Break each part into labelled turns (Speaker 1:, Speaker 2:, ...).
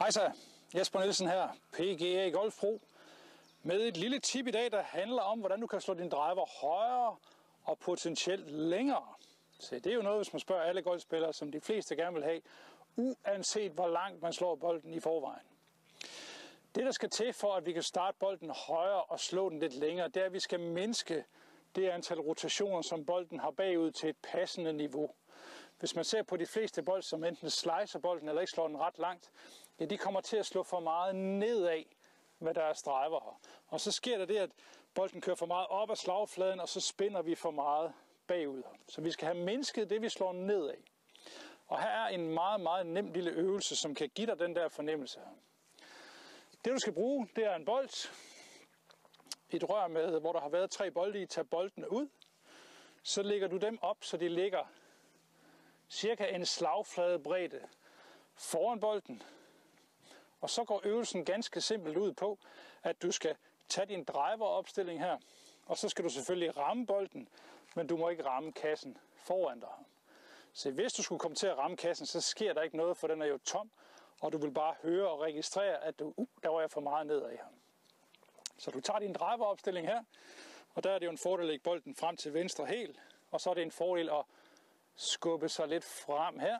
Speaker 1: Hej så, Jesper Nielsen her, PGA Golf Pro, med et lille tip i dag, der handler om, hvordan du kan slå din driver højere og potentielt længere. Så det er jo noget, hvis man spørger alle golfspillere, som de fleste gerne vil have, uanset hvor langt man slår bolden i forvejen. Det, der skal til for, at vi kan starte bolden højere og slå den lidt længere, det er, at vi skal mindske det antal rotationer, som bolden har bagud til et passende niveau. Hvis man ser på de fleste bold, som enten slicer bolden eller ikke slår den ret langt, ja, de kommer til at slå for meget nedad med deres driver her. Og så sker der det, at bolden kører for meget op ad slagfladen, og så spinder vi for meget bagud. Så vi skal have mindsket det, vi slår nedad. Og her er en meget, meget nem lille øvelse, som kan give dig den der fornemmelse her. Det du skal bruge, det er en bold. Et rør med, hvor der har været 3 bolde i, tag boldene ud. Så lægger du dem op, så de ligger cirka en slagflade bredde foran bolden. Og så går øvelsen ganske simpelt ud på, at du skal tage din driveropstilling her, og så skal du selvfølgelig ramme bolden, men du må ikke ramme kassen foran dig. Så hvis du skulle komme til at ramme kassen, så sker der ikke noget, for den er jo tom, og du vil bare høre og registrere, at der var jeg for meget nedad her. Så du tager din driveropstilling her, og der er det jo en fordel at lægge bolden frem til venstre helt, og så er det en fordel at skubbe sig lidt frem her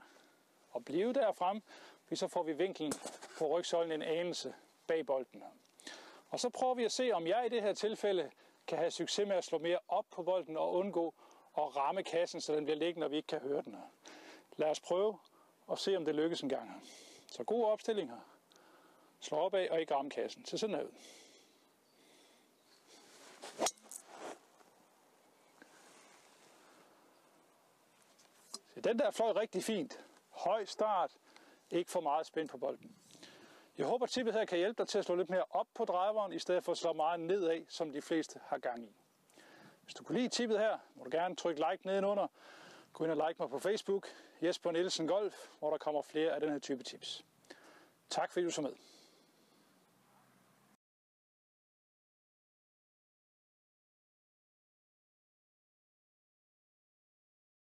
Speaker 1: og blive derfrem, for så får vi vinklen på rygsøjlen en anelse bag bolden. Og så prøver vi at se, om jeg i det her tilfælde kan have succes med at slå mere op på bolden og undgå at ramme kassen, så den bliver liggende, og vi ikke kan høre den. Lad os prøve og se, om det lykkes en gang her. Så god opstilling her. Slå opad og ikke ramme kassen. Så sådan her ud. Så den der fløj rigtig fint. Høj start. Ikke for meget spænd på bolden. Jeg håber, at tippet her kan hjælpe dig til at slå lidt mere op på driveren, i stedet for at slå meget nedad, som de fleste har gang i. Hvis du kunne lide tippet her, må du gerne trykke like nedenunder. Gå ind og like mig på Facebook, Jesper Nielsen Golf, hvor der kommer flere af den her type tips. Tak fordi du så med.